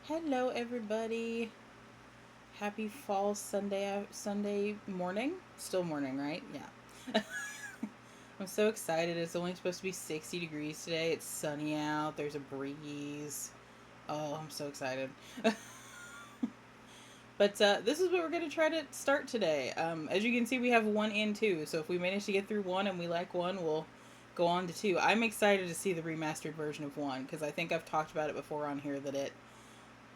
Hello, everybody. Happy fall Sunday morning. Still morning, right? Yeah. I'm so excited. It's only supposed to be 60 degrees today. It's sunny out. There's a breeze. Oh, I'm so excited. But this is what we're going to try to start today. As you can see, we have one and two. So if we manage to get through one and we like one, we'll go on to two. I'm excited to see the remastered version of one because I think I've talked about it before on here that it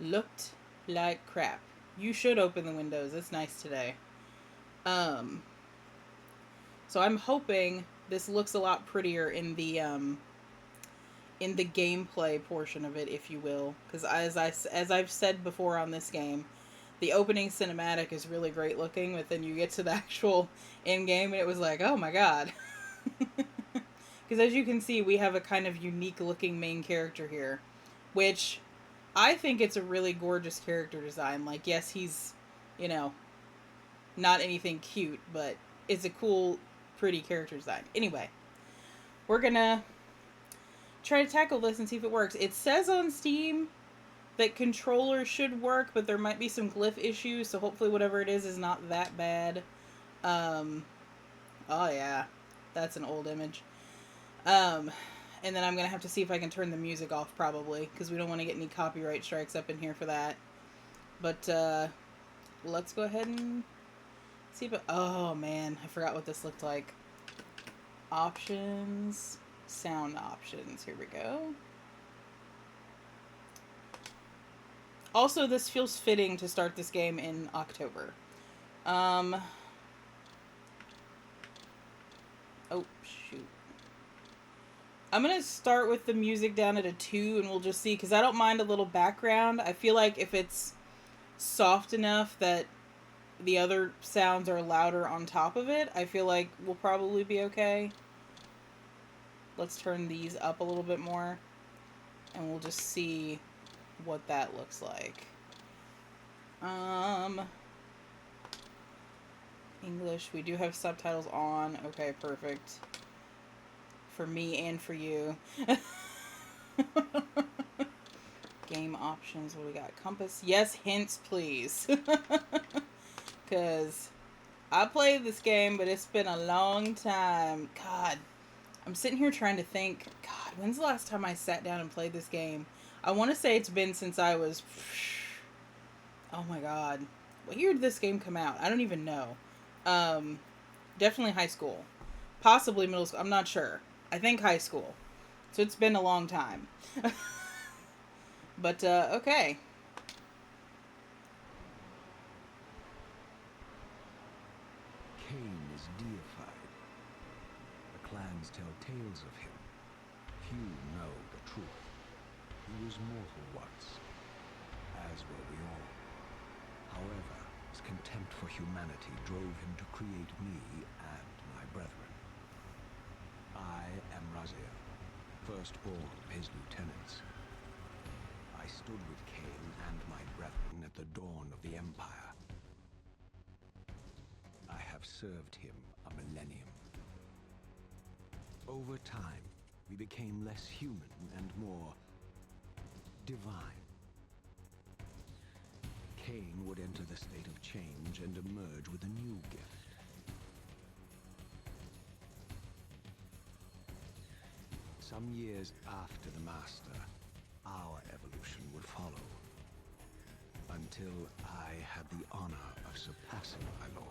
looked like crap. You should open the windows. It's nice today. Um, so I'm hoping this looks a lot prettier in the gameplay portion of it, if you will, because as I've said before on this game, the opening cinematic is really great looking, but then you get to the actual in game and it was like, oh my god. Because as you can see, we have a kind of unique looking main character here, which I think it's a really gorgeous character design. Like, yes, he's, you know, not anything cute, but it's a cool, pretty character design. Anyway, we're gonna try to tackle this and see if it works. It says on Steam that controller should work, but there might be some glyph issues, so hopefully whatever it is not that bad. Um, oh yeah, that's an old image. Um, and then I'm gonna have to see if I can turn the music off probably, because we don't want to get any copyright strikes up in here for that. But let's go ahead and see if it, oh man, I forgot what this looked like. Options, sound options, here we go. Also, this feels fitting to start this game in October. Oh, shoot. I'm going to start with the music down at a 2, and we'll just see, because I don't mind a little background. I feel like if it's soft enough that the other sounds are louder on top of it, I feel like we'll probably be okay. Let's turn these up a little bit more, and we'll just see what that looks like. English, we do have subtitles on. Okay, perfect. For me and for you. Game options, what do we got? Compass. Yes, hints, please. Because I played this game, but it's been a long time. God, I'm sitting here trying to think. God, when's the last time I sat down and played this game? I want to say it's been since I was... Oh my god. What year did this game come out? I don't even know. Definitely high school. Possibly middle school. I'm not sure. I think high school. So it's been a long time. But, okay. Kain is deified. The clans tell tales of him. Few know the truth. He was mortal once, as were we all. However, his contempt for humanity drove him to create me and my brethren. I am Razir, firstborn of his lieutenants. I stood with Kain and my brethren at the dawn of the Empire. I have served him a millennium. Over time, we became less human and more divine. Kain would enter the state of change and emerge with a new gift. Some years after the Master, our evolution would follow. Until I had the honor of surpassing my lord.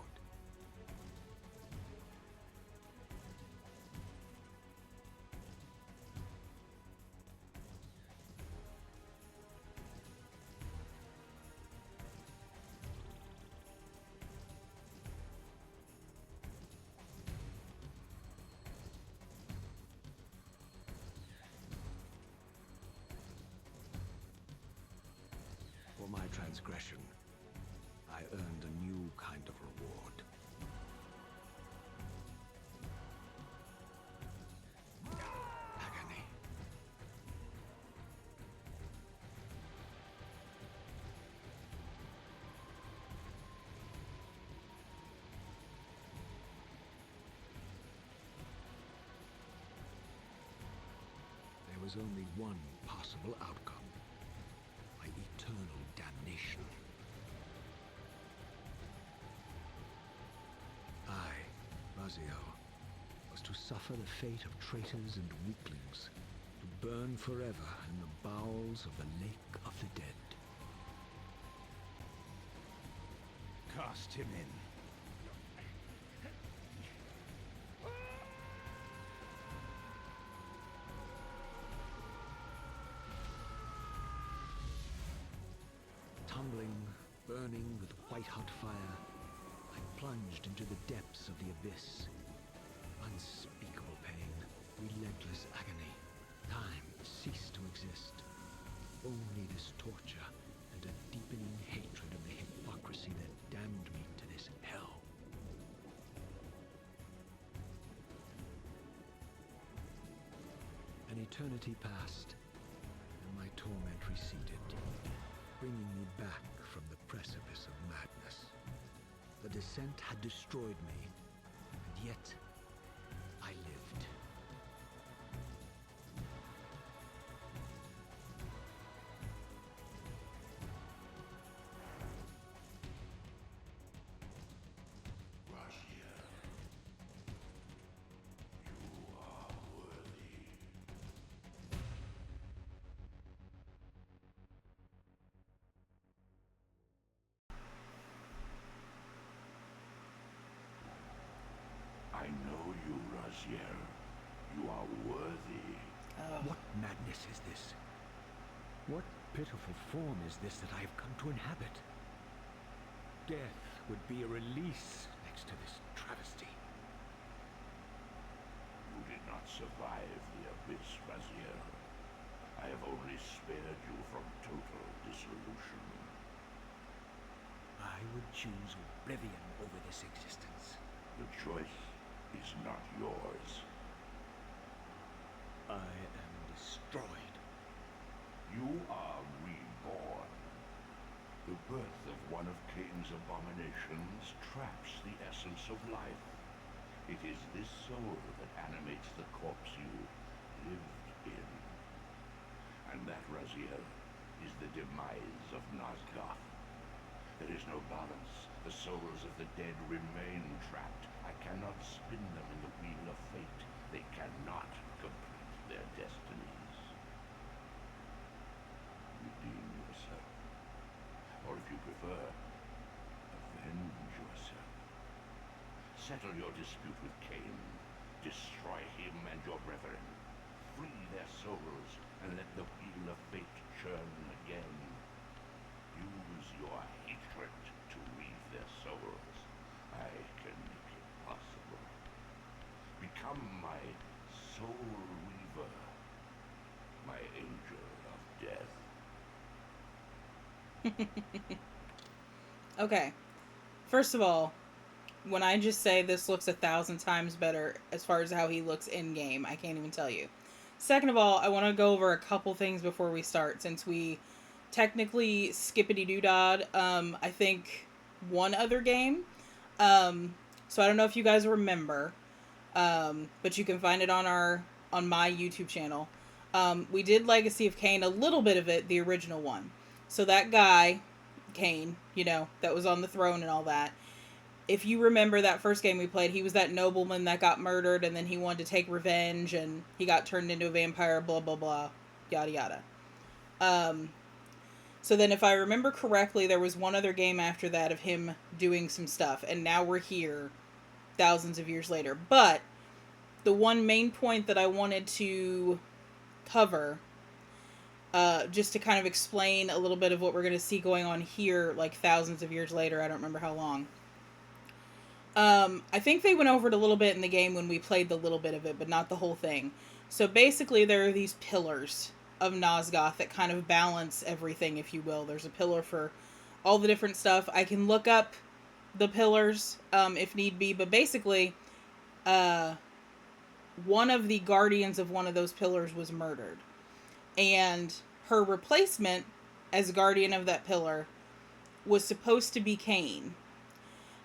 For my transgression, I earned a new kind of reward. Agony. There was only one possible outcome. My eternal abomination. I, Raziel, was to suffer the fate of traitors and weaklings, to burn forever in the bowels of the Lake of the Dead. Cast him in. Tumbling, burning with white-hot fire, I plunged into the depths of the abyss. Unspeakable pain, relentless agony. Time ceased to exist. Only this torture and a deepening hatred of the hypocrisy that damned me to this hell. An eternity passed, and my torment receded, bringing me back from the precipice of madness. The descent had destroyed me, and yet I lived. I know you, Raziel. You are worthy. Oh. What madness is this? What pitiful form is this that I have come to inhabit? Death would be a release next to this travesty. You did not survive the abyss, Raziel. I have only spared you from total dissolution. I would choose oblivion over this existence. The choice is not yours. I am destroyed. You are reborn. The birth of one of Kain's abominations traps the essence of life. It is this soul that animates the corpse you lived in. And that, Raziel, is the demise of Nosgoth. There is no balance. The souls of the dead remain trapped. I cannot spin them in the wheel of fate. They cannot complete their destinies. Redeem yourself. Or if you prefer, avenge yourself. Settle your dispute with Kain. Destroy him and your brethren. Free their souls and let the wheel of fate churn again. Use your hatred to weave their souls. I can make it possible. Become my soul weaver, my angel of death. Okay. First of all, when I just say this looks 1,000 times better as far as how he looks in game, I can't even tell you. Second of all, I want to go over a couple things before we start, since we technically skippity-doo-dah, I think one other game. So I don't know if you guys remember, but you can find it on my YouTube channel. We did Legacy of Kain, a little bit of it, the original one. So that guy, Kain, that was on the throne and all that. If you remember that first game we played, he was that nobleman that got murdered, and then he wanted to take revenge, and he got turned into a vampire, blah, blah, blah, yada, yada. So then if I remember correctly, there was one other game after that of him doing some stuff, and now we're here thousands of years later. But the one main point that I wanted to cover, just to kind of explain a little bit of what we're going to see going on here, like thousands of years later, I don't remember how long. I think they went over it a little bit in the game when we played the little bit of it, but not the whole thing. So basically there are these pillars of Nosgoth that kind of balance everything, if you will. There's a pillar for all the different stuff. I can look up the pillars, if need be, but basically, one of the guardians of one of those pillars was murdered. And her replacement as guardian of that pillar was supposed to be Kain.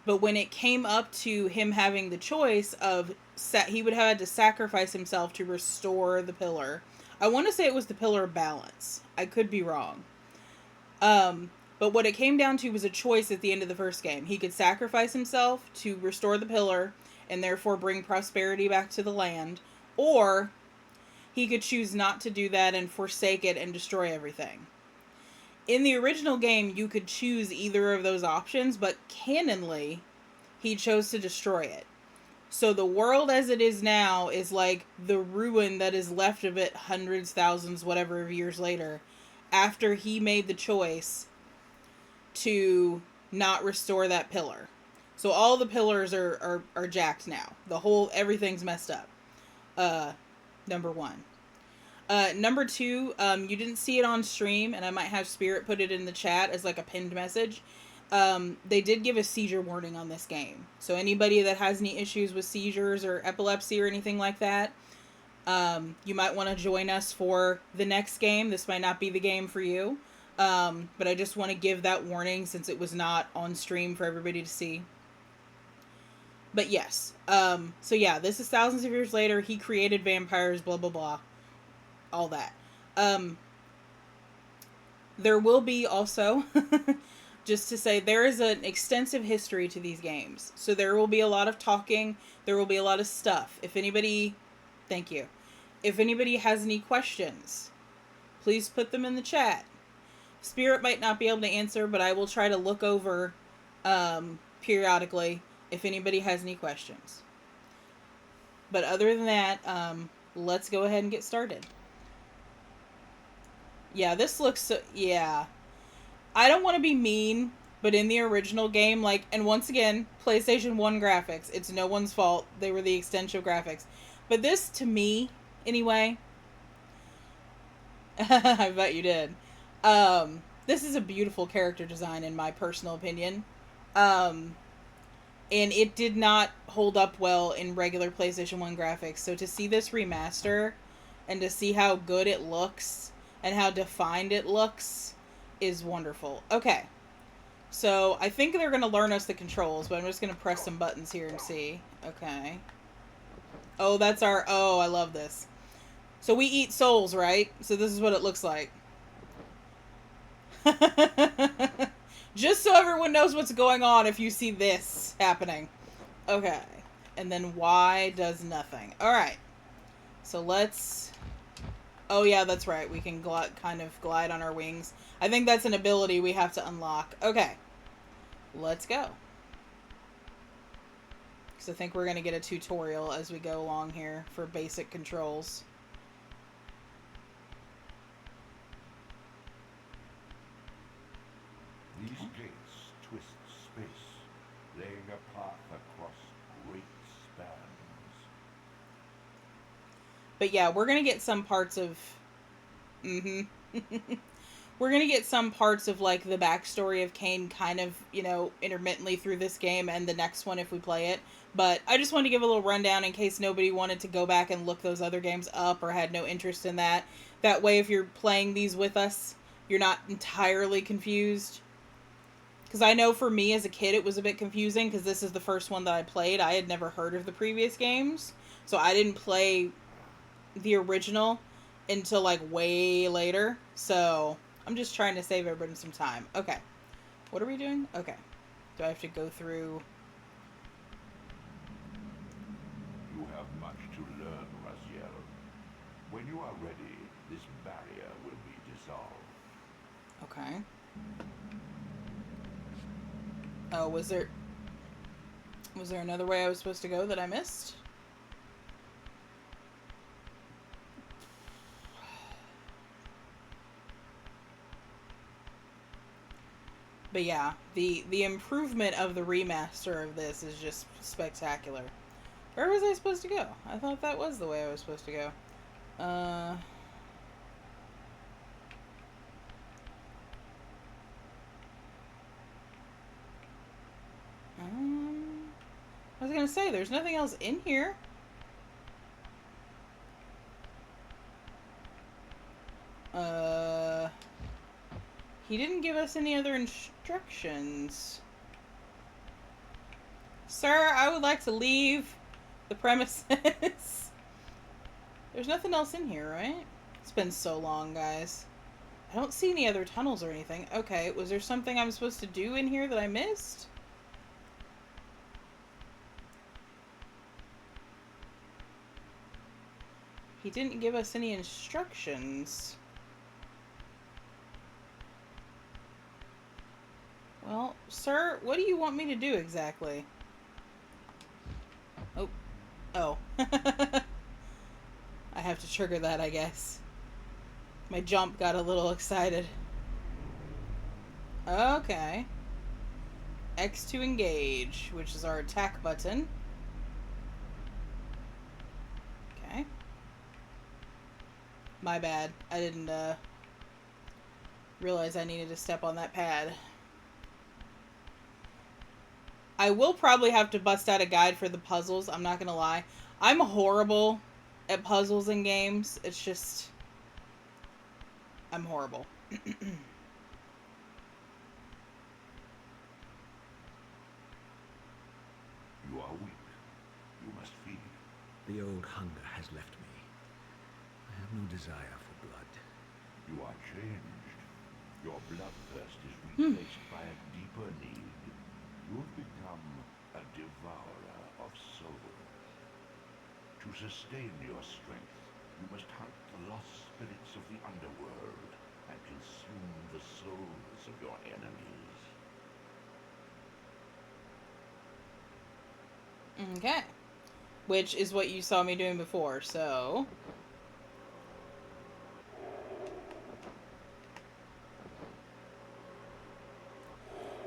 But when it came up to him having the choice of, he would have had to sacrifice himself to restore the pillar. I want to say it was the pillar of balance. I could be wrong. But what it came down to was a choice at the end of the first game. He could sacrifice himself to restore the pillar and therefore bring prosperity back to the land, or he could choose not to do that and forsake it and destroy everything. In the original game, you could choose either of those options, but canonly, he chose to destroy it. So the world as it is now is like the ruin that is left of it hundreds, thousands, whatever of years later, after he made the choice to not restore that pillar. So all the pillars are jacked now. Everything's messed up. Number one. Number two, you didn't see it on stream, and I might have Spirit put it in the chat as like a pinned message. They did give a seizure warning on this game. So anybody that has any issues with seizures or epilepsy or anything like that, you might want to join us for the next game. This might not be the game for you. But I just want to give that warning since it was not on stream for everybody to see. But yes. So yeah, this is thousands of years later. He created vampires, blah, blah, blah. All that. There will be also, just to say, there is an extensive history to these games. So there will be a lot of talking. There will be a lot of stuff. Thank you. If anybody has any questions, please put them in the chat. Spirit might not be able to answer, but I will try to look over periodically if anybody has any questions. But other than that, let's go ahead and get started. Yeah, this looks so... Yeah. I don't want to be mean, but in the original game, and once again, PlayStation 1 graphics. It's no one's fault. They were the extension of graphics. But this, to me, anyway... I bet you did. This is a beautiful character design in my personal opinion. And it did not hold up well in regular PlayStation 1 graphics. So to see this remaster and to see how good it looks and how defined it looks is wonderful. Okay. So I think they're going to learn us the controls, but I'm just going to press some buttons here and see. Okay. Oh, I love this. So we eat souls, right? So this is what it looks like. Just so everyone knows what's going on if you see this happening. Okay. And then Y does nothing. Alright. So let's... Oh yeah, that's right. We can kind of glide on our wings. I think that's an ability we have to unlock. Okay. Let's go. Because I think we're going to get a tutorial as we go along here for basic controls. These gates twist space, laying a path across great spans. But yeah, we're going to get some parts of... We're going to get some parts of, the backstory of Kain kind of, intermittently through this game and the next one if we play it. But I just wanted to give a little rundown in case nobody wanted to go back and look those other games up or had no interest in that. That way, if you're playing these with us, you're not entirely confused. Because I know for me as a kid it was a bit confusing because this is the first one that I played. I had never heard of the previous games. So I didn't play the original until way later. So I'm just trying to save everybody some time. Okay. What are we doing? Okay. Do I have to go through... You have much to learn, Raziel. When you are ready, this barrier will be dissolved. Okay. Oh, was there another way I was supposed to go that I missed? But yeah, the improvement of the remaster of this is just spectacular. Where was I supposed to go? I thought that was the way I was supposed to go. I was gonna say, there's nothing else in here. He didn't give us any other instructions. Sir, I would like to leave the premises. There's nothing else in here, right? It's been so long, guys. I don't see any other tunnels or anything. Okay, was there something I'm supposed to do in here that I missed? He didn't give us any instructions. Well, sir, what do you want me to do exactly? Oh. Oh. I have to trigger that, I guess. My jump got a little excited. Okay. X to engage, which is our attack button. Okay. My bad. I didn't realize I needed to step on that pad. I will probably have to bust out a guide for the puzzles, I'm not gonna lie. I'm horrible at puzzles in games. It's just... I'm horrible. You are weak. You must feed. The old hunger has left me. I have no desire for blood. You are changed. Your bloodthirst is replaced by a deeper need. You have become a devourer of souls. To sustain your strength, you must hunt the lost spirits of the underworld and consume the souls of your enemies. Okay. Which is what you saw me doing before, so...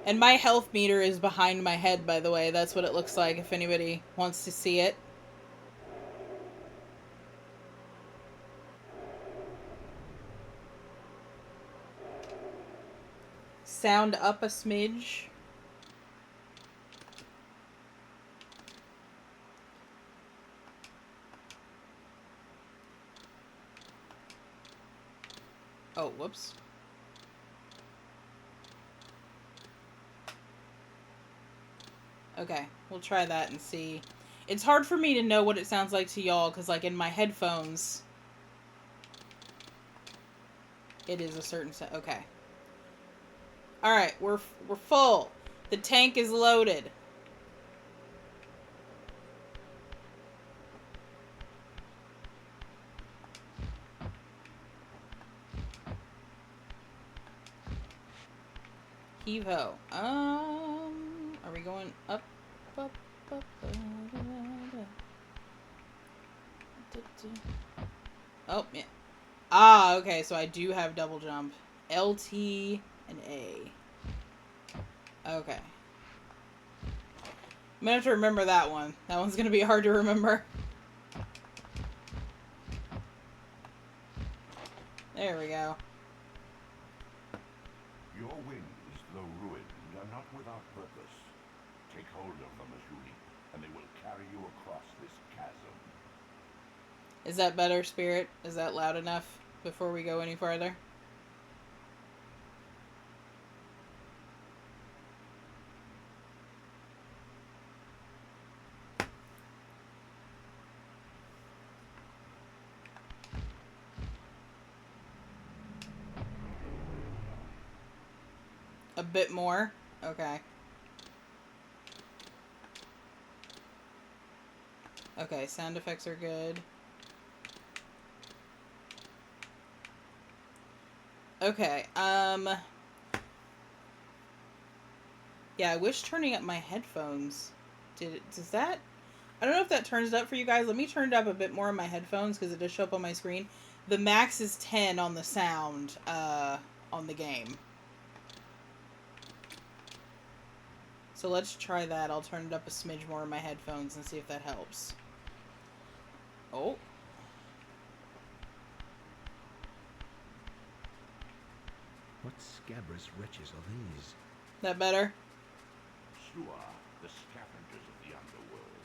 And my health meter is behind my head, by the way. That's what it looks like if anybody wants to see it. Sound up a smidge. Oh, whoops. Okay, we'll try that and see. It's hard for me to know what it sounds like to y'all, because, like, in my headphones, it is a certain sound. Okay. Alright, we're full. The tank is loaded. Heave ho. Are we going up, up, up, Oh, yeah. Ah, okay, so I do have double jump. LT and A. Okay. I'm gonna have to remember that one. That one's gonna be hard to remember. There we go. Your wings, though ruined, are not without purpose. Take hold of them as you leap, and they will carry you across this chasm. Is that better, Spirit? Is that loud enough before we go any farther? A bit more? Okay. Okay, sound effects are good. Okay, yeah, I wish turning up my headphones does that... I don't know if that turns it up for you guys. Let me turn it up a bit more on my headphones, because it does show up on my screen. The max is 10 on the sound, on the game. So let's try that. I'll turn it up a smidge more on my headphones and see if that helps. Oh. What scabrous wretches are these? That better? Sewer, the scavengers of the underworld.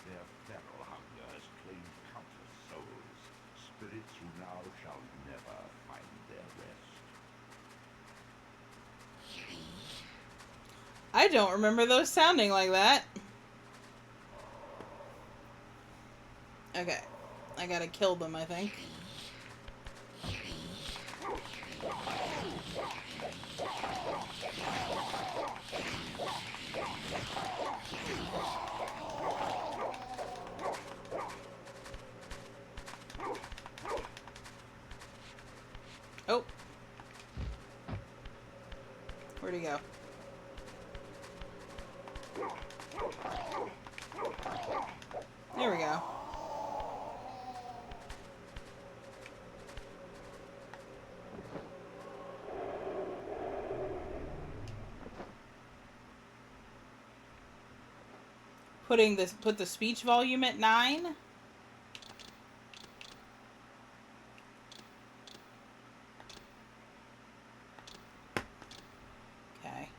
Their feral hunger has claimed countless souls, spirits who now shall never find their rest. I don't remember those sounding like that. Okay. I gotta kill them, I think. Oh. Where'd he go? There we go. Put the speech volume at 9. Okay.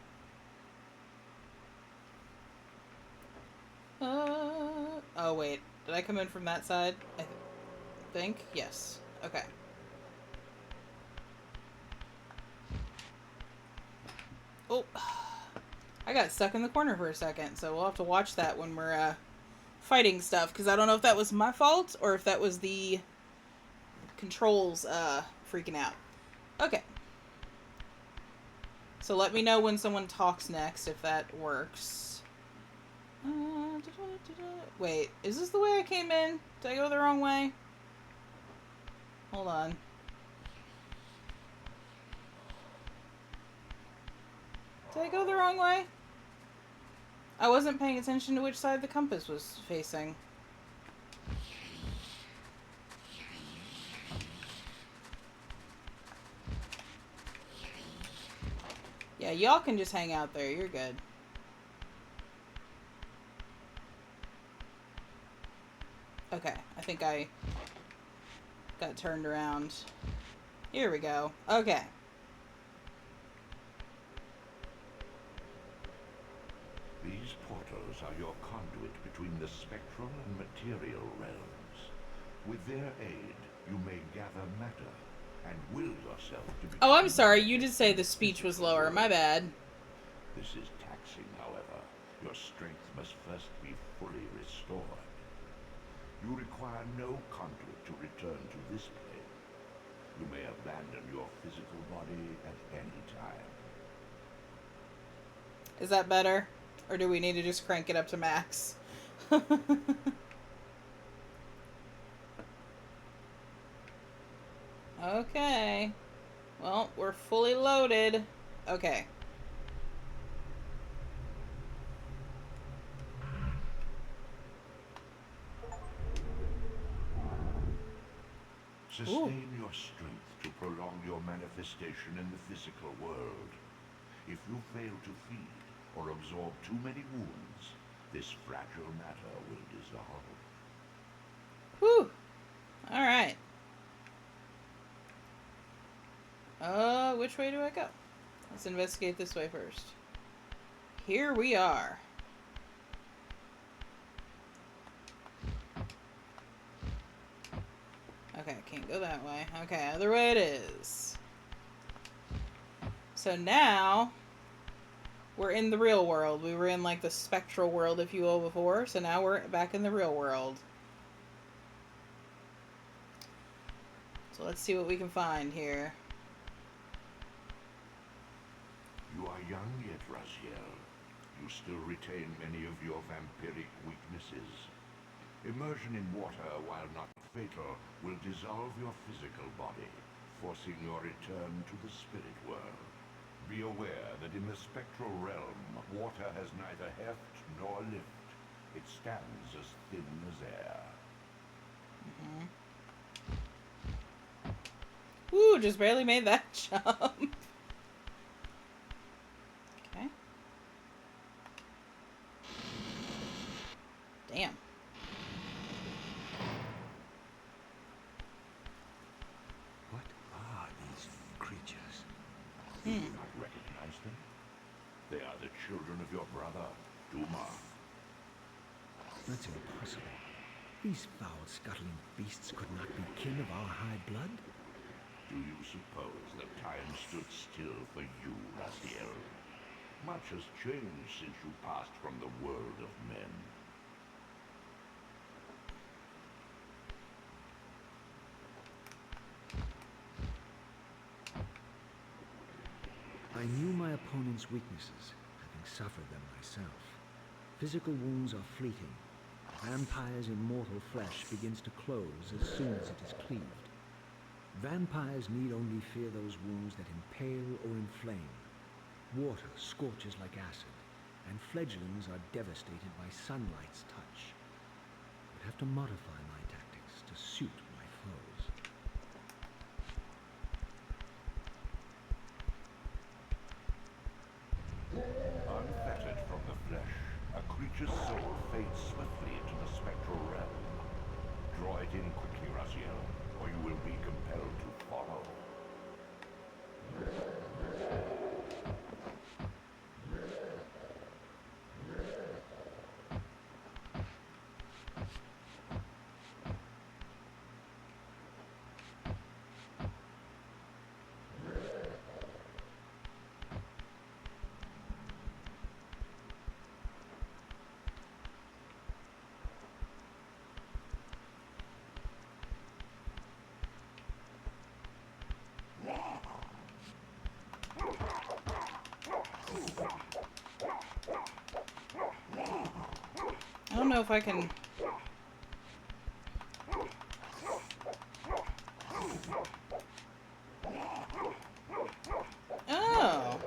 Oh wait, did I come in from that side? I think yes. Okay. Oh, I got stuck in the corner for a second, so we'll have to watch that when we're fighting stuff, because I don't know if that was my fault or if that was the controls freaking out. Okay. So let me know when someone talks next, if that works. Wait, is this the way I came in? Did I go the wrong way? Hold on. Did I go the wrong way? I wasn't paying attention to which side the compass was facing. Yeah, y'all can just hang out there. You're good. Okay, I think I got turned around. Here we go. Okay. These portals are your conduit between the spectral and material realms. With their aid, you may gather matter and will yourself to become... Oh, I'm sorry. You did say the speech was lower. My bad. This is taxing, however. Your strength must first be fully restored. You require no conduit to return to this plane. You may abandon your physical body at any time. Is that better? Or do we need to just crank it up to max? Okay. Well, we're fully loaded. Okay. Sustain your strength to prolong your manifestation in the physical world. If you fail to feed or absorb too many wounds, this fragile matter will dissolve. Whew. Alright. Which way do I go? Let's investigate this way first. Here we are. Okay, can't go that way. Okay, other way it is. So now, we're in the real world. We were in, like, the spectral world, if you will, before. So now we're back in the real world. So let's see what we can find here. You are young yet, Raziel. You still retain many of your vampiric weaknesses. Immersion in water, while not fatal, will dissolve your physical body, forcing your return to the spirit world. Be aware that in the spectral realm, water has neither heft nor lift. It stands as thin as air. Ooh, just barely made that jump. Okay. Damn. What are these creatures? Do you not recognize them? They are the children of your brother, Duma. That's impossible. These foul-scuttling beasts could not be kin of our high blood. Do you suppose that time stood still for you, Raziel? Much has changed since you passed from the world of men. I knew my opponent's weaknesses, having suffered them myself. Physical wounds are fleeting. A vampire's immortal flesh begins to close as soon as it is cleaved. Vampires need only fear those wounds that impale or inflame. Water scorches like acid, and fledglings are devastated by sunlight's touch. I would have to modify my tactics to suit my foes. Unfettered from the flesh, a creature's soul fades swiftly into the spectral realm. Draw it in quickly, Raziel, or you will be compelled to follow. I don't know if I can... Oh!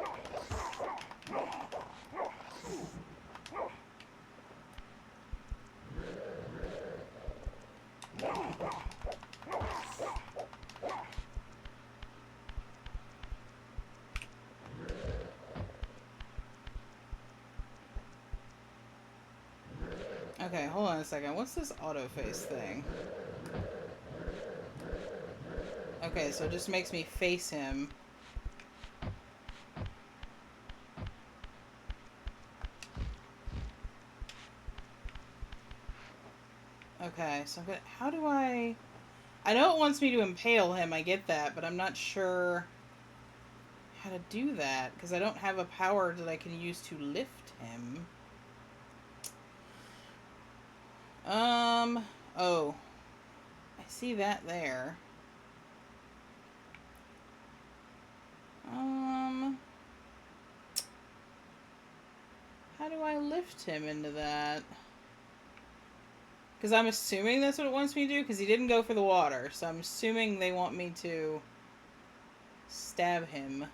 Okay, hold on a second. What's this auto-face thing? Okay, so it just makes me face him. Okay, so I'm gonna... How do I know it wants me to impale him, I get that, but I'm not sure how to do that, because I don't have a power that I can use to lift him. Oh. I see that there. How do I lift him into that? Because I'm assuming that's what it wants me to do, because he didn't go for the water, so I'm assuming they want me to stab him.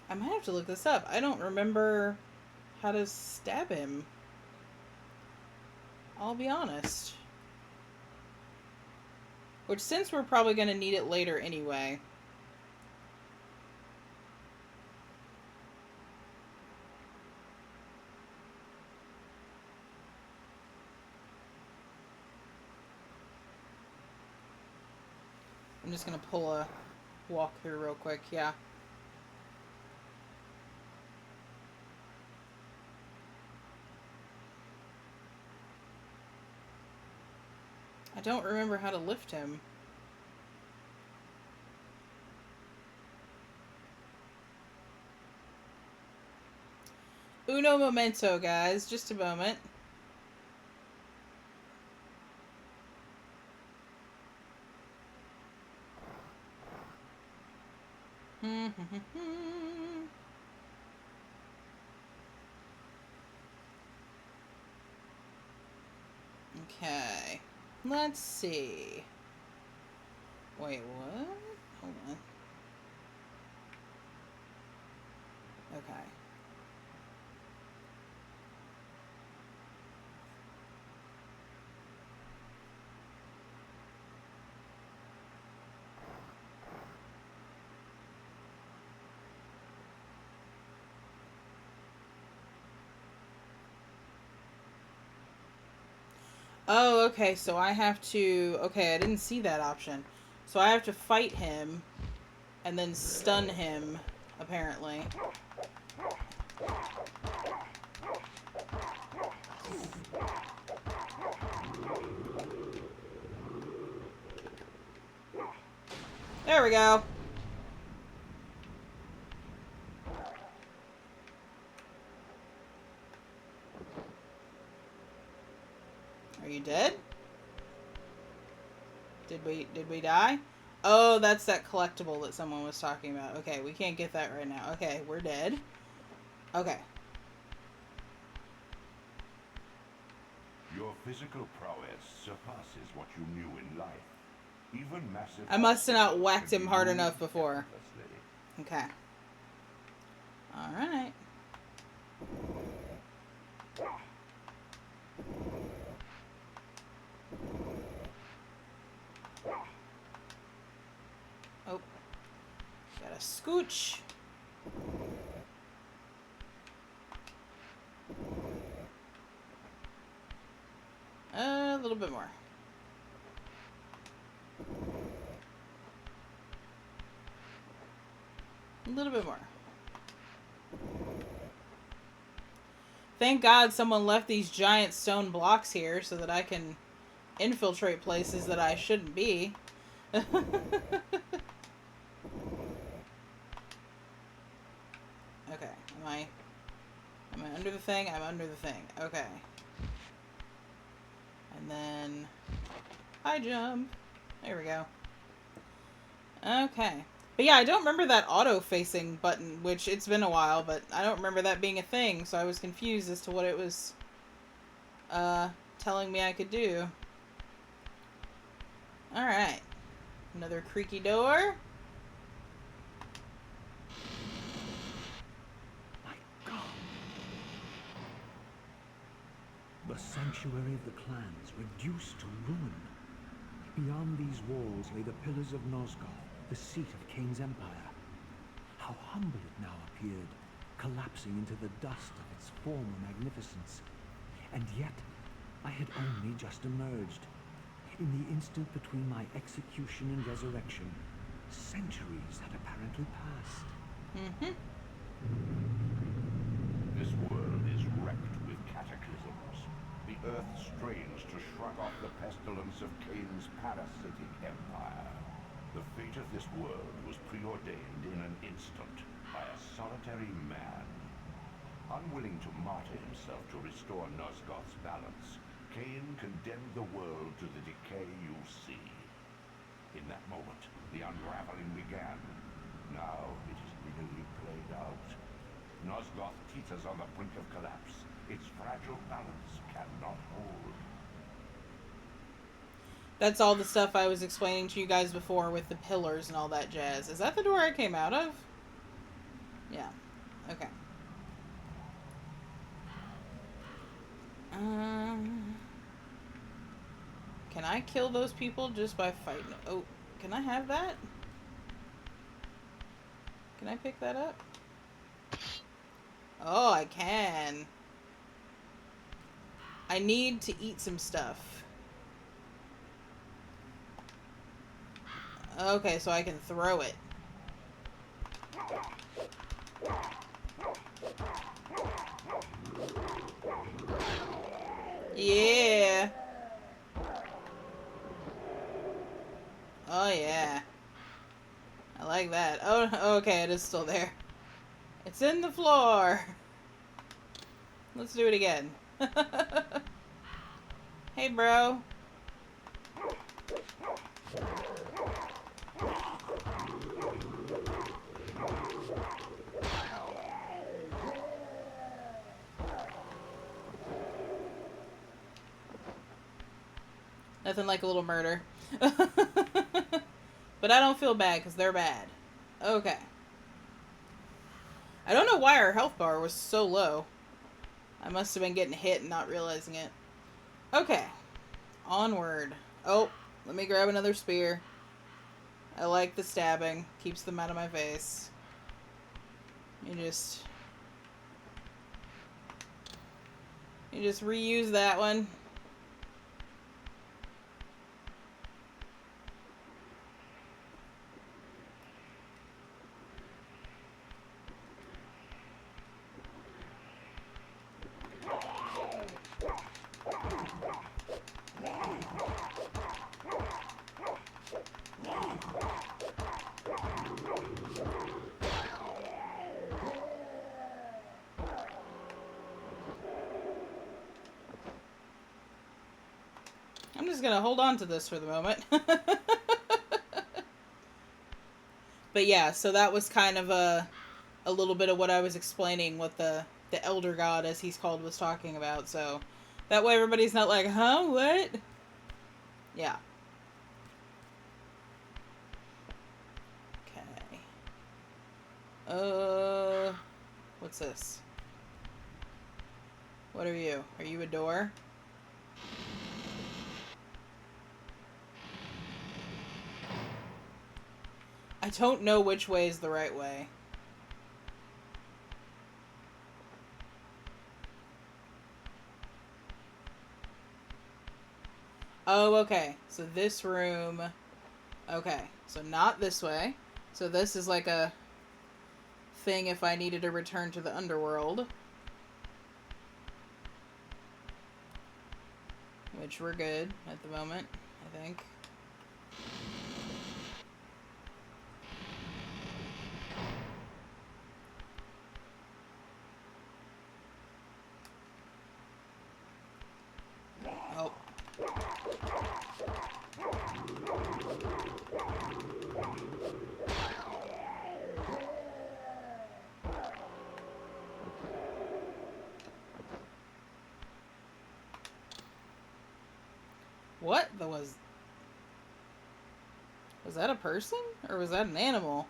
I might have to look this up. I don't remember how to stab him. I'll be honest. Which, since we're probably going to need it later anyway. I'm just going to pull a walkthrough real quick, yeah. I don't remember how to lift him. Uno momento, guys. Just a moment. Okay. Let's see. Wait, what? Hold on. Okay. Oh, okay, so I have to... Okay, I didn't see that option. So I have to fight him and then stun him, apparently. There we go. you dead? Did we die? Oh, that's that collectible that someone was talking about. Okay, we can't get that right now. Okay, we're dead. Okay. Your physical prowess surpasses what you knew in life. Even massive... I must have not whacked him hard moved enough before. effortlessly. Okay. Alright. Oh. Got a scooch. A little bit more. A little bit more. Thank God someone left these giant stone blocks here so that I can infiltrate places that I shouldn't be. Okay, am I under the thing? I'm under the thing. Okay. And then high jump. There we go. Okay. But yeah, I don't remember that auto-facing button, which it's been a while, but I don't remember that being a thing, so I was confused as to what it was telling me I could do. Alright. Another creaky door. My God! The sanctuary of the clans reduced to ruin. Beyond these walls lay the pillars of Nosgoth, the seat of Kain's empire. How humble it now appeared, collapsing into the dust of its former magnificence. And yet, I had only just emerged. In the instant between my execution and resurrection, centuries had apparently passed. Mm-hmm. This world is wrecked with cataclysms. The earth strains to shrug off the pestilence of Kain's parasitic empire. The fate of this world was preordained in an instant by a solitary man. Unwilling to martyr himself to restore Nosgoth's balance, Kain condemned the world to the decay you see. In that moment, the unraveling began. Now it is nearly played out. Nosgoth teeters on the brink of collapse. Its fragile balance cannot hold. That's all the stuff I was explaining to you guys before with the pillars and all that jazz. Is that the door I came out of? Yeah. Okay. Can I kill those people just by fighting? Oh, can I have that? Can I pick that up? Oh, I can. I need to eat some stuff. Okay, so I can throw it. Yeah. Oh, yeah. I like that. Oh, okay, it is still there. It's in the floor. Let's do it again. Hey, bro. Nothing like a little murder. But I don't feel bad because they're bad. Okay. I don't know why our health bar was so low. I must have been getting hit and not realizing it. Okay. Onward. Oh, let me grab another spear. I like the stabbing. Keeps them out of my face. You just reuse that one. just gonna hold on to this for the moment. But yeah, so that was kind of a little bit of what I was explaining, what the elder god, as he's called, was talking about. So that way everybody's not like, huh, what? Yeah. Okay. What's this? What are you? Are you a door? I don't know which way is the right way. Oh, okay. So this room... Okay. So not this way. So this is like a thing if I needed to return to the underworld. Which we're good at the moment, I think. Oh. What? Was that a person? Or was that an animal?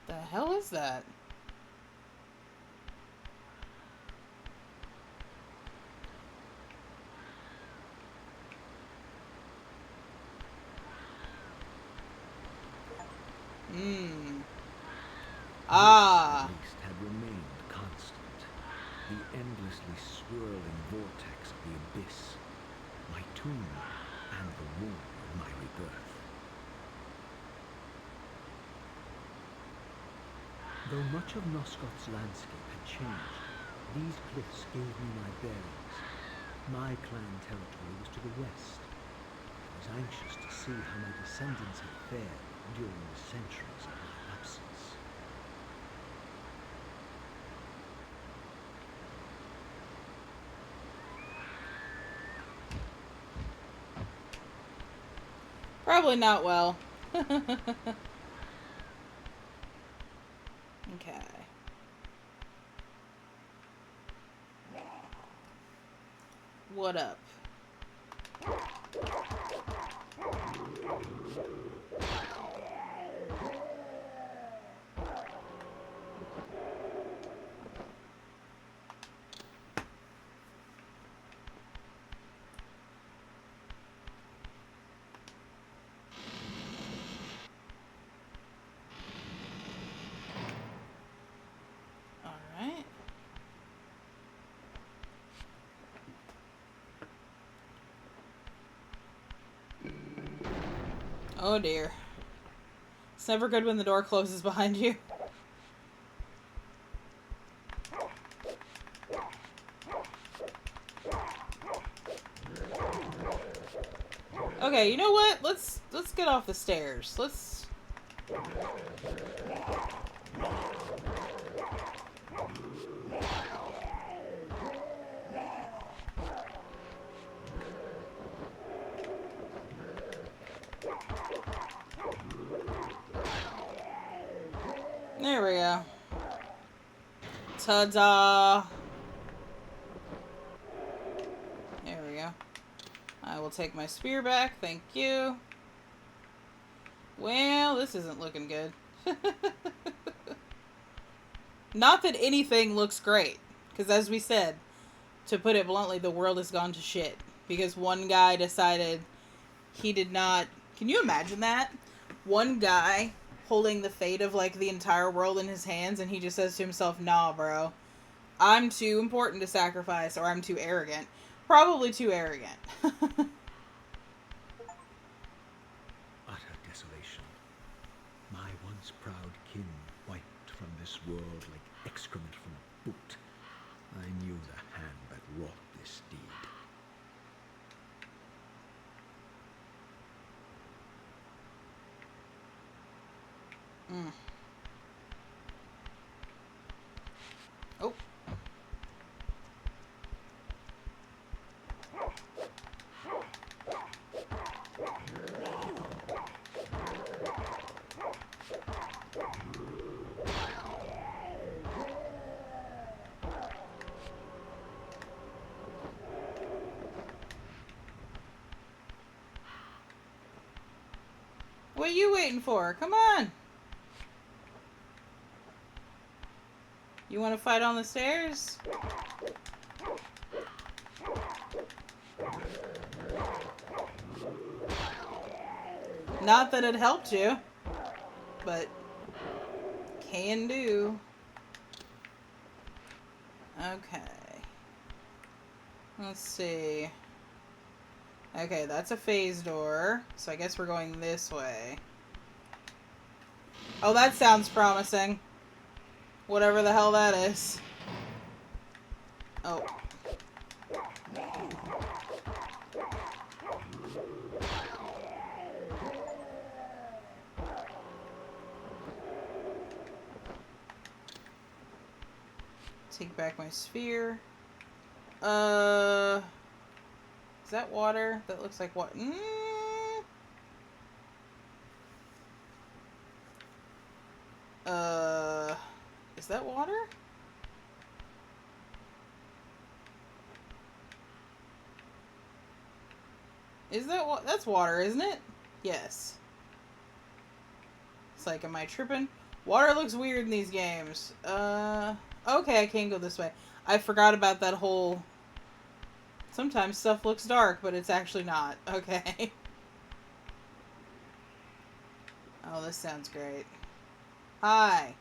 The hell is that? Ah. This, at least, had remained constant. The endlessly swirling vortex of the abyss. My tomb and the womb of my rebirth. Though much of Nosgoth's landscape had changed, these cliffs gave me my bearings. My clan territory was to the west. I was anxious to see how my descendants had fared during the centuries of my absence. Probably not well. Okay. What up? Alright. Oh dear. It's never good when the door closes behind you. Okay, you know what? Let's get off the stairs. Let's... There we go. Ta-da! There we go. I will take my spear back, thank you. Well, this isn't looking good. Not that anything looks great. Because as we said, to put it bluntly, the world has gone to shit. Because one guy decided he did not... Can you imagine that? One guy holding the fate of, like, the entire world in his hands, and he just says to himself, nah, bro. I'm too important to sacrifice, or I'm too arrogant. Probably too arrogant. Utter desolation. My once proud kin wiped from this world like excrement from a boot. I knew the hand that wrought this deed. Oh. What are you waiting for? Come on! You want to fight on the stairs? Not that it helped you, but can do. Okay. Let's see. Okay, that's a phase door, so I guess we're going this way. Oh, that sounds promising. Whatever the hell that is. Oh. Take back my sphere. Is that water? That looks like what? Is that water? Is that what? That's water, isn't it? Yes. It's like, am I tripping? Water looks weird in these games. Okay, I can't go this way. I forgot about that whole... Sometimes stuff looks dark, but it's actually not. Okay. Oh, this sounds great. Hi.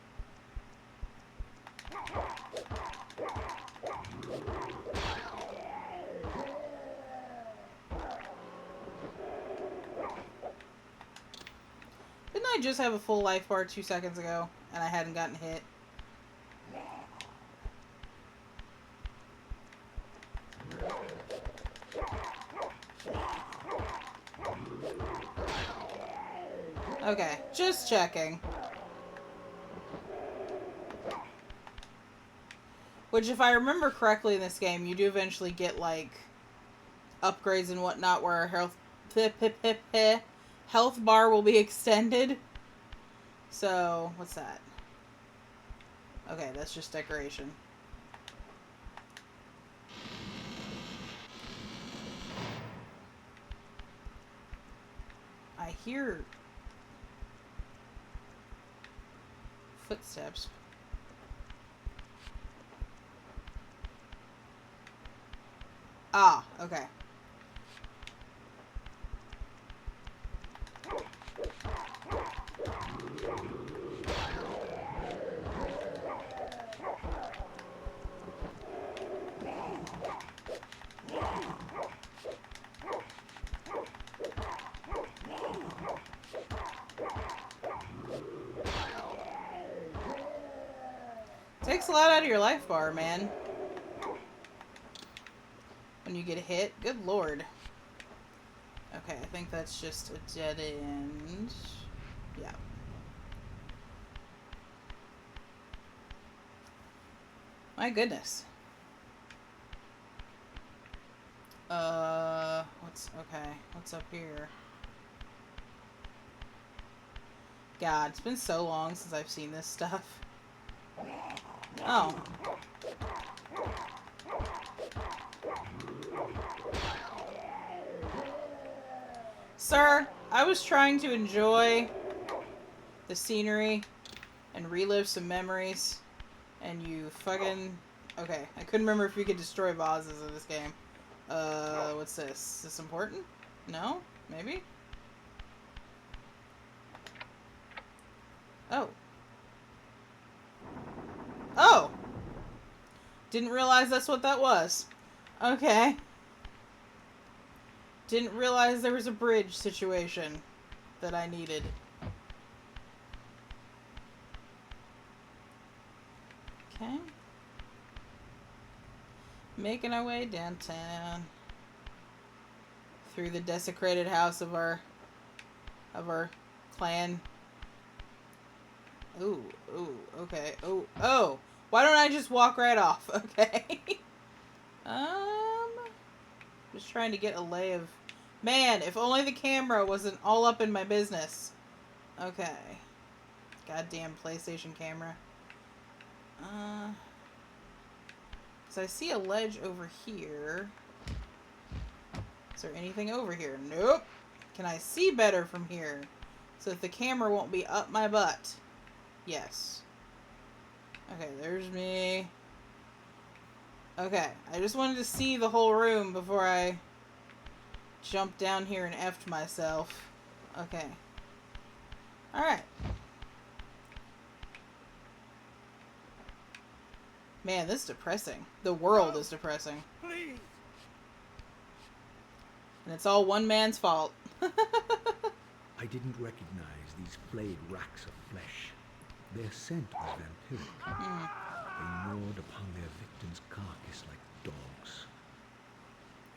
Didn't I just have a full life bar 2 seconds ago, and I hadn't gotten hit? Okay, just checking. Which, if I remember correctly in this game, you do eventually get, like, upgrades and whatnot where our health bar will be extended. So, what's that? Okay, that's just decoration. I hear footsteps. Ah, okay. Takes a lot out of your life bar, man. When you get hit. Good lord. Okay, I think that's just a dead end. Yeah. My goodness. What's up here? God, it's been so long since I've seen this stuff. Oh. Sir, I was trying to enjoy the scenery and relive some memories, and you fucking... Okay, I couldn't remember if you could destroy vases in this game. What's this? Is this important? No? Maybe? Oh. Oh! Didn't realize that's what that was. Okay. Didn't realize there was a bridge situation that I needed. Okay. Making our way downtown. Through the desecrated house of our clan. Ooh, okay. Oh! Why don't I just walk right off? Okay. Just trying to get a lay of... Man, if only the camera wasn't all up in my business. Okay. Goddamn PlayStation camera. Because I see a ledge over here. Is there anything over here? Nope. Can I see better from here? So that the camera won't be up my butt. Yes. Okay, there's me. Okay, I just wanted to see the whole room before I jumped down here and effed myself. Okay. Alright. Man, this is depressing. The world is depressing. Please. And it's all one man's fault. I didn't recognize these flayed racks of flesh. Their scent was vampiric. They gnawed upon their victim's carcass like dogs.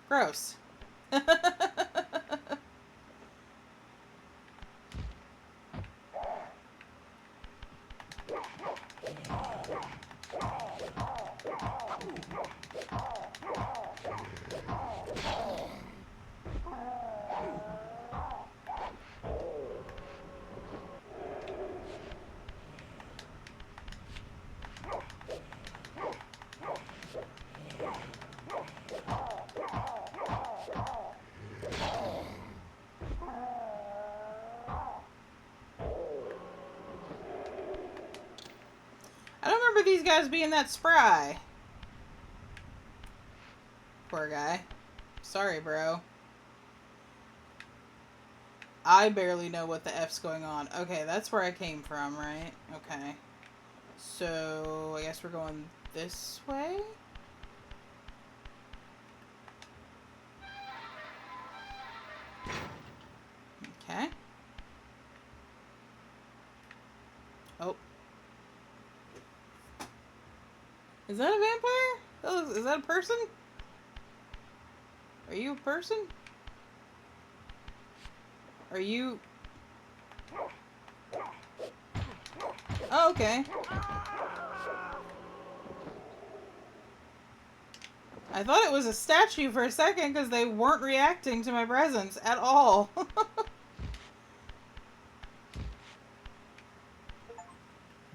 Gross. I don't remember these guys being that spry. Poor guy. Sorry, bro. I barely know what the F's going on. Okay, that's where I came from, right? Okay. So, I guess we're going this way? Okay. Oh. Is that a vampire? Oh, is that a person? Are you a person? Are you... Oh, okay. I thought it was a statue for a second because they weren't reacting to my presence at all.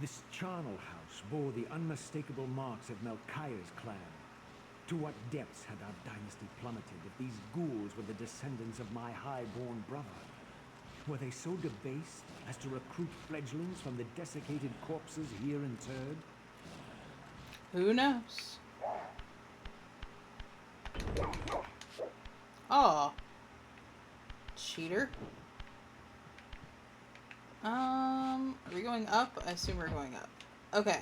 This charnel house bore the unmistakable marks of Melchiah's clan. To what depths had our dynasty plummeted if these ghouls were the descendants of my high-born brother? Were they so debased as to recruit fledglings from the desiccated corpses here interred? Who knows? Oh. Cheater. Are we going up? I assume we're going up. Okay.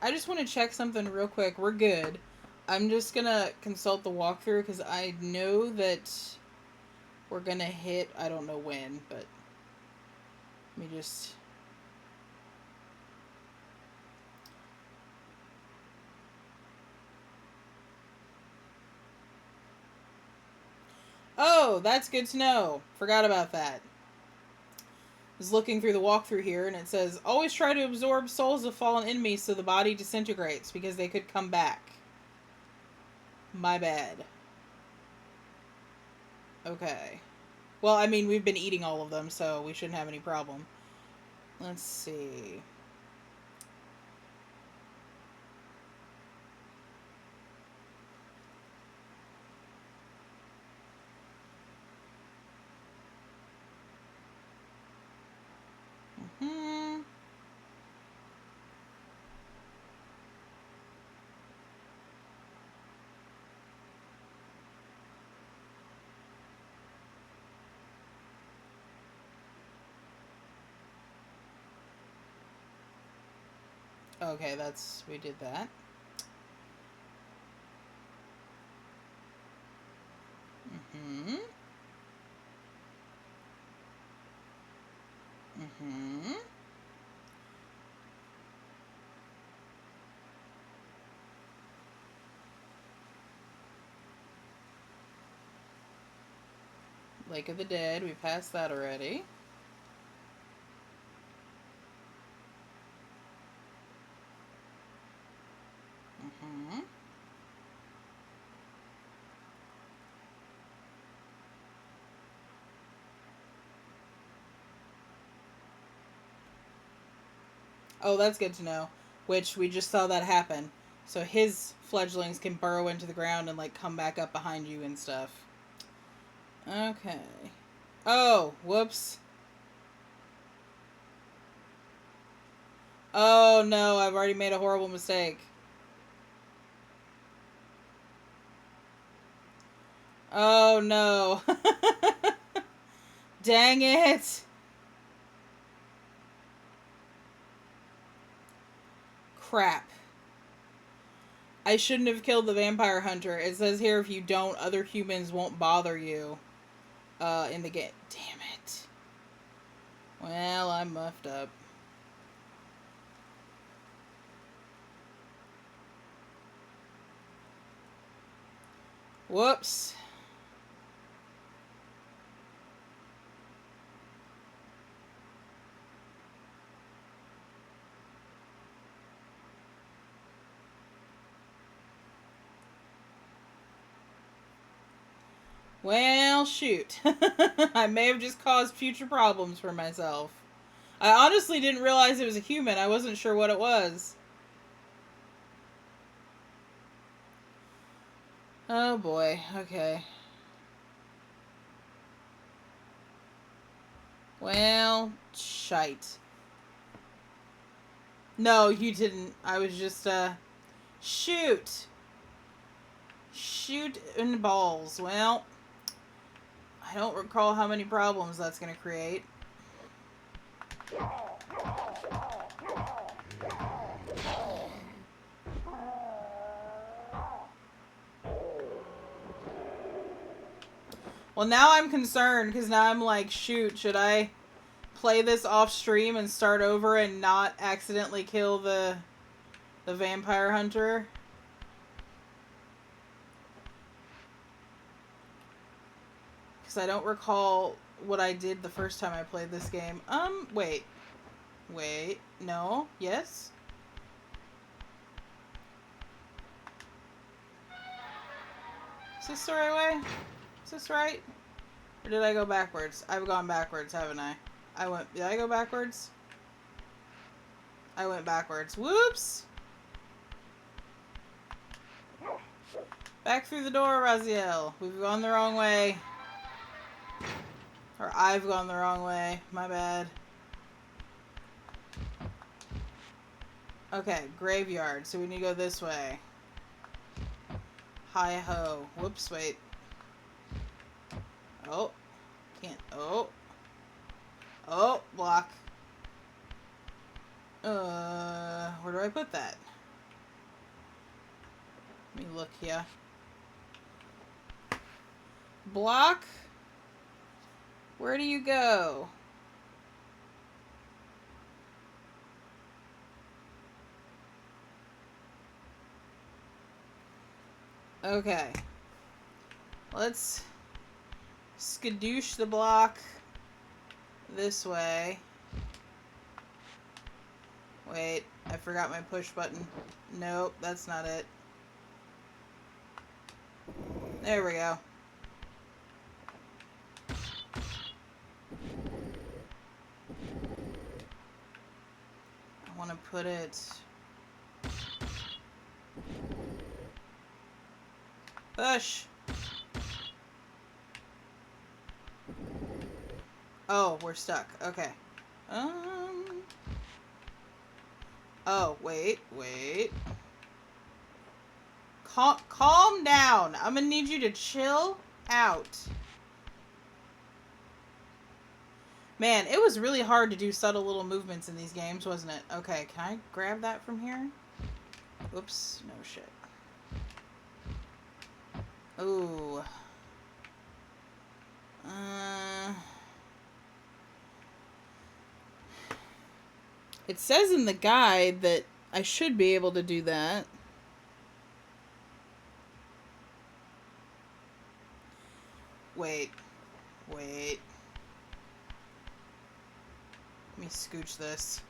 I just want to check something real quick. We're good. I'm just gonna consult the walkthrough because I know that we're gonna hit, I don't know when, but let me just... Oh, that's good to know. Forgot about that. Was looking through the walkthrough here, and it says, always try to absorb souls of fallen enemies so the body disintegrates, because they could come back. My bad. Okay. Well, I mean, we've been eating all of them, so we shouldn't have any problem. Let's see. Okay, we did that. Mm-hmm. Mm-hmm. Lake of the Dead, we passed that already. Mm-hmm. Oh, that's good to know. Which, we just saw that happen. So his fledglings can burrow into the ground and, like, come back up behind you and stuff. Okay. Oh, whoops. Oh no, I've already made a horrible mistake. Oh no. Dang it. Crap. I shouldn't have killed the vampire hunter. It says here if you don't, other humans won't bother you in the game. Damn it. Well, I'm muffed up. Whoops. Well, shoot. I may have just caused future problems for myself. I honestly didn't realize it was a human. I wasn't sure what it was. Oh boy. Okay. Well, shite. No, you didn't. I was just, shoot. Shoot in balls. Well, I don't recall how many problems that's gonna create. Well, now I'm concerned, because now I'm like, shoot, should I play this off stream and start over and not accidentally kill the vampire hunter? Because I don't recall what I did the first time I played this game. Wait. Wait. No. Yes? Is this the right way? Is this right? Or did I go backwards? I've gone backwards, haven't I? Did I go backwards? I went backwards. Whoops! Back through the door, Raziel. We've gone the wrong way. Or I've gone the wrong way. My bad. Okay, graveyard. So we need to go this way. Hi-ho. Whoops, wait. Oh. Can't. Oh. Oh, block. Where do I put that? Let me look here. Block? Where do you go? Okay. Let's skadoosh the block this way. Wait, I forgot my push button. Nope, that's not it. There we go. I want to put it... Push! Oh, we're stuck. Okay. Oh, wait. Calm down. I'm gonna need you to chill out. Man, it was really hard to do subtle little movements in these games, wasn't it? Okay, can I grab that from here? Oops, no shit. Ooh. It says in the guide that I should be able to do that. Wait. Let me scooch this.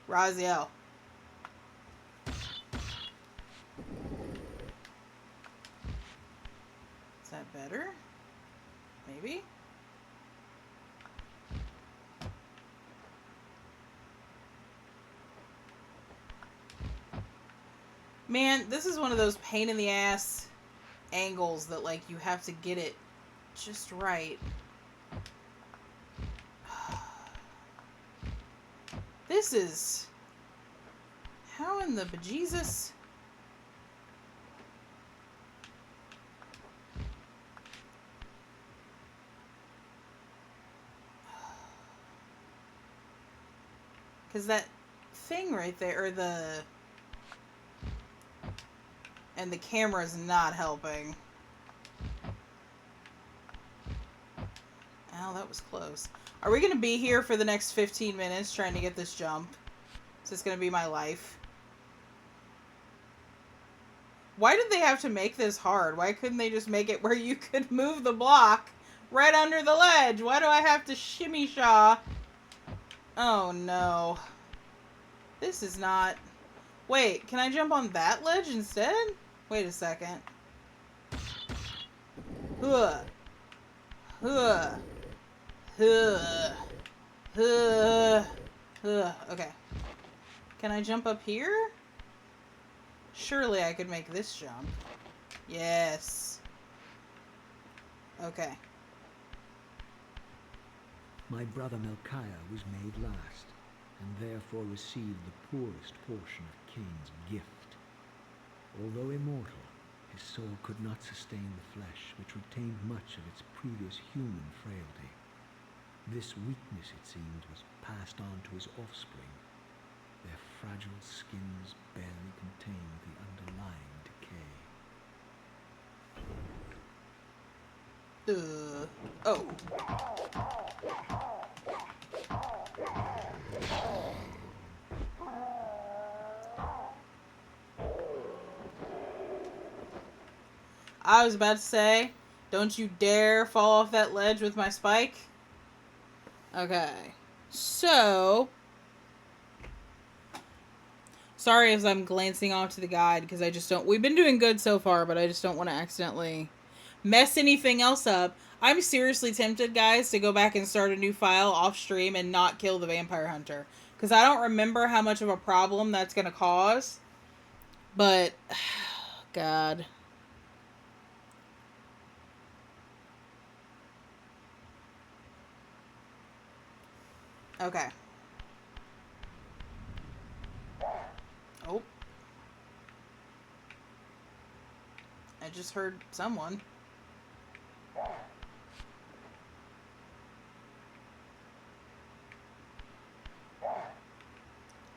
Raziel. Is that better? Maybe? Man, this is one of those pain in the ass angles that, like, you have to get it just right. This is... How in the bejesus? Because that thing right there, or the... And the camera's not helping. Ow, that was close. Are we going to be here for the next 15 minutes trying to get this jump? Is this going to be my life? Why did they have to make this hard? Why couldn't they just make it where you could move the block right under the ledge? Why do I have to shimmy shaw? Oh no. This is not... Wait, can I jump on that ledge instead? Wait a second. Huh. Huh. Huh. Huh. Huh. Okay. Can I jump up here? Surely I could make this jump. Yes. Okay. My brother Melchiah was made last, and therefore received the poorest portion of Kain's gift. Although immortal, his soul could not sustain the flesh, which retained much of its previous human frailty. This weakness, it seemed, was passed on to his offspring. Their fragile skins barely contained the underlying decay. Oh. I was about to say, don't you dare fall off that ledge with my spike. Okay. So... Sorry as I'm glancing off to the guide, because I just don't... We've been doing good so far, but I just don't want to accidentally mess anything else up. I'm seriously tempted, guys, to go back and start a new file off stream and not kill the vampire hunter. Because I don't remember how much of a problem that's going to cause. But... God... Okay. Oh. I just heard someone.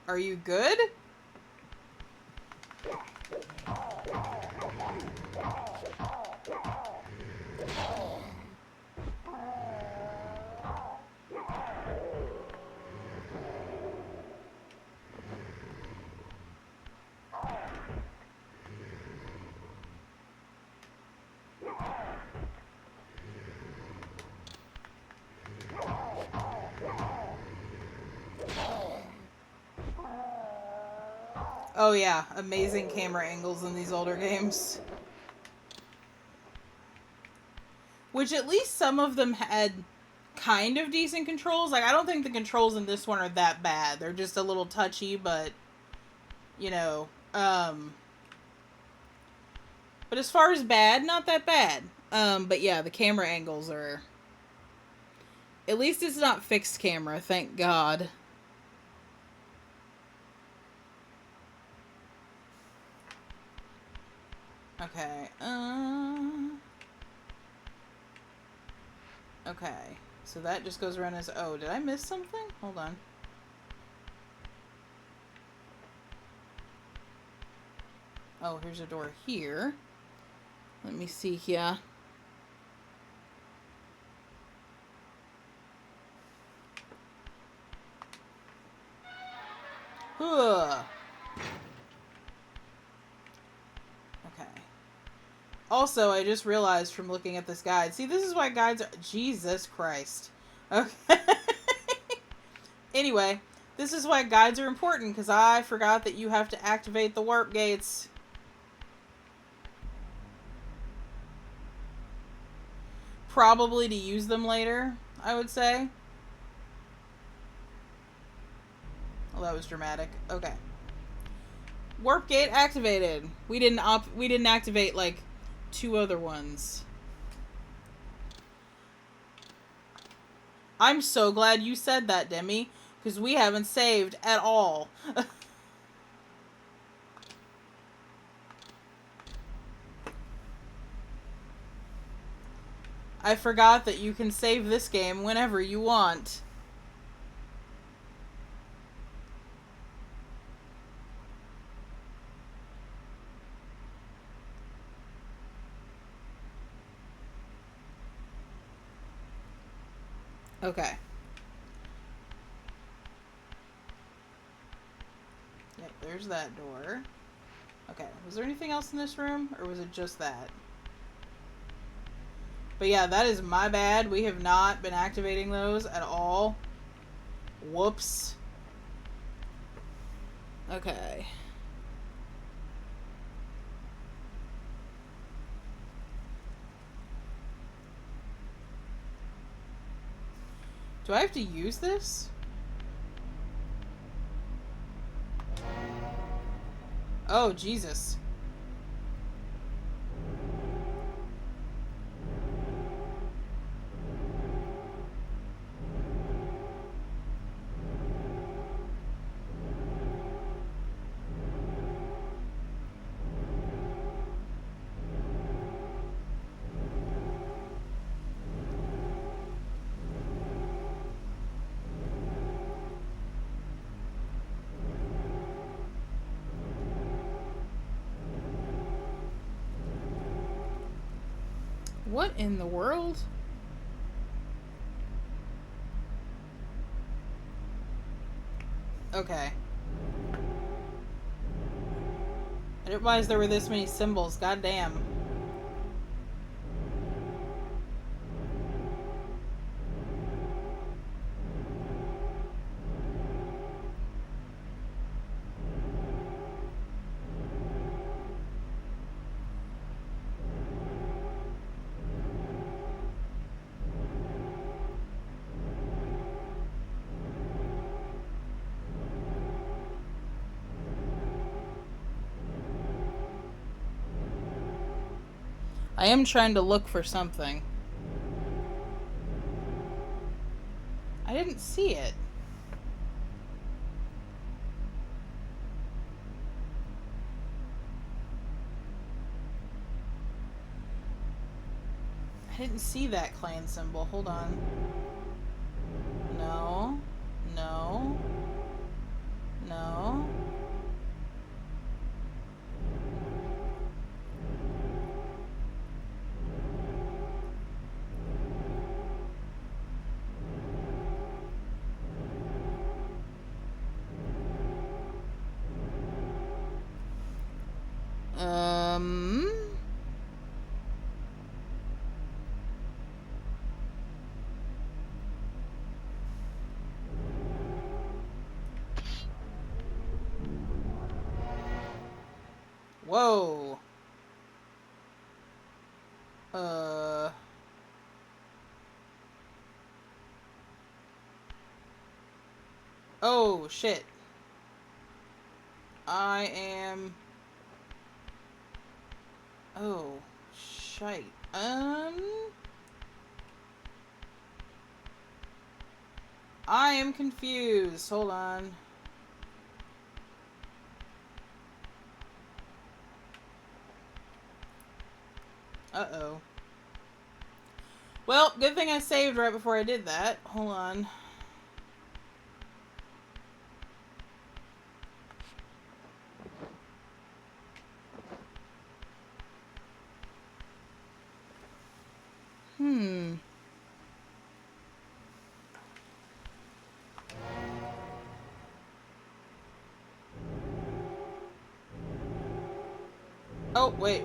Are you good? Oh yeah, amazing camera angles in these older games. Which at least some of them had kind of decent controls. Like, I don't think the controls in this one are that bad. They're just a little touchy, but, you know, but as far as bad, not that bad. But yeah, the camera angles are... At least it's not fixed camera, thank God. Okay, okay, so that just goes around as... Oh, did I miss something? Hold on. Oh, here's a door here. Let me see here. Ugh. Okay. Also, I just realized from looking at this guide. See, this is why guides are... Jesus Christ. Okay. Anyway, this is why guides are important, because I forgot that you have to activate the warp gates. Probably to use them later, I would say. Oh, that was dramatic. Okay. Warp gate activated. We didn't activate like 2 other ones. I'm so glad you said that, Demi, because we haven't saved at all. I forgot that you can save this game whenever you want. Okay. Yep, there's that door. Okay, was there anything else in this room, or was it just that? But yeah, that is my bad. We have not been activating those at all. Whoops. Okay. Do I have to use this? Oh, Jesus. What in the world? Okay. I didn't realize there were this many symbols. Goddamn. I am trying to look for something. I didn't see it. I didn't see that clan symbol. Hold on. No. No. No. Um... Whoa. Oh, shit. I am... Oh, shite. I am confused. Hold on. Uh-oh. Well, good thing I saved right before I did that. Hold on. Oh, wait.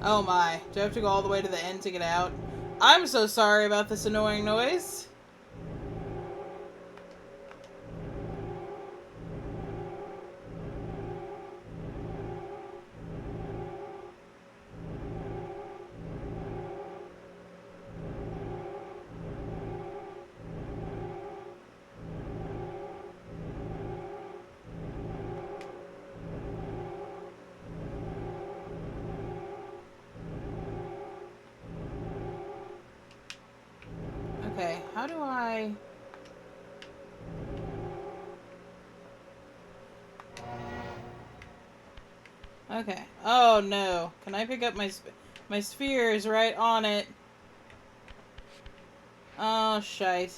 Oh my. Do I have to go all the way to the end to get out? I'm so sorry about this annoying noise. Okay, how do I... Okay. Oh, no. Can I pick up my sphere is right on it. Oh, shite.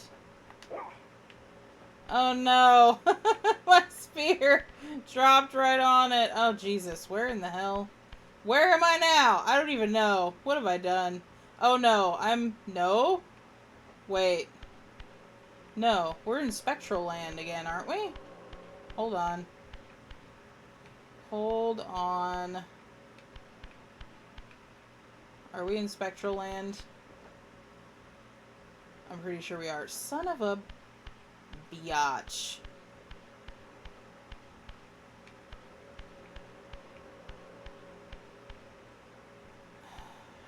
Oh, no. My sphere dropped right on it. Oh, Jesus. Where in the hell? Where am I now? I don't even know. What have I done? Oh, no. No? Wait. No. We're in Spectral Land again, aren't we? Hold on. Hold on. Are we in Spectral Land? I'm pretty sure we are. Son of a biatch.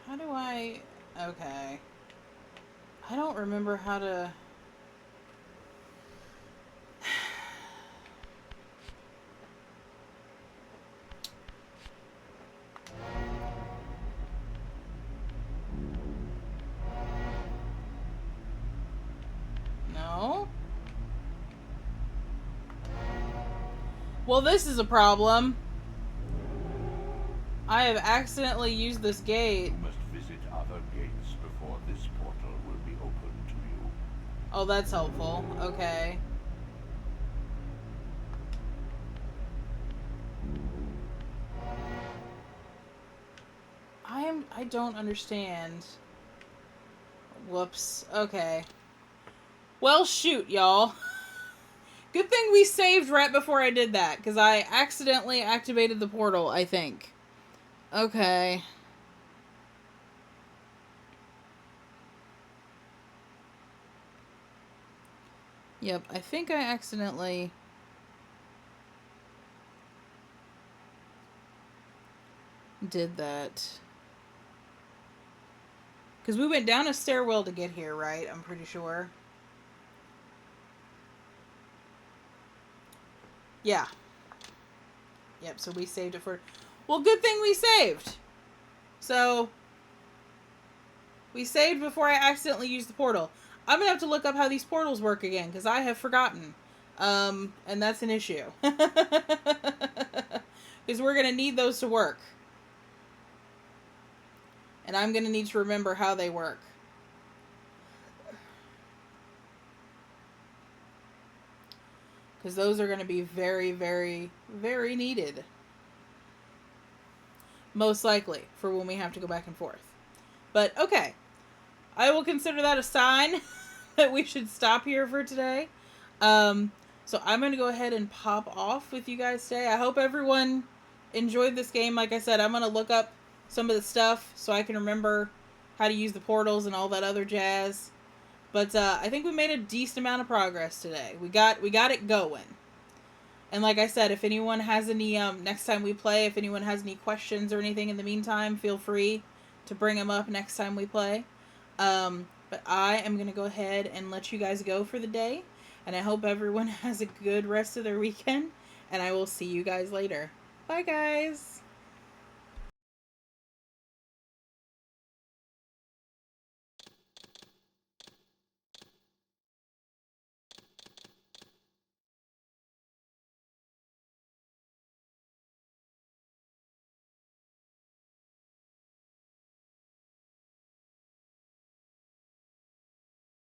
How do I... Okay. I don't remember how to... No? Well, this is a problem. I have accidentally used this gate. You must visit other gates before this portal will be open to you. Oh, that's helpful. Okay. I don't understand. Whoops. Okay. Well, shoot, y'all. Good thing we saved right before I did that, because I accidentally activated the portal, I think. Okay. Yep, I think I accidentally... did that. Because we went down a stairwell to get here, right? I'm pretty sure. Yeah. Yep, so we saved it for... Well, good thing we saved! So... we saved before I accidentally used the portal. I'm gonna have to look up how these portals work again, because I have forgotten. And that's an issue. Because we're gonna need those to work. And I'm gonna need to remember how they work. Because those are gonna be very, very, very needed. Most likely, for when we have to go back and forth. But, okay. I will consider that a sign that we should stop here for today. So I'm going to go ahead and pop off with you guys today. I hope everyone enjoyed this game. Like I said, I'm going to look up some of the stuff so I can remember how to use the portals and all that other jazz. But I think we made a decent amount of progress today. We got it going. And like I said, if anyone has any, next time we play, if anyone has any questions or anything in the meantime, feel free to bring them up next time we play. But I am going to go ahead and let you guys go for the day. And I hope everyone has a good rest of their weekend. And I will see you guys later. Bye, guys.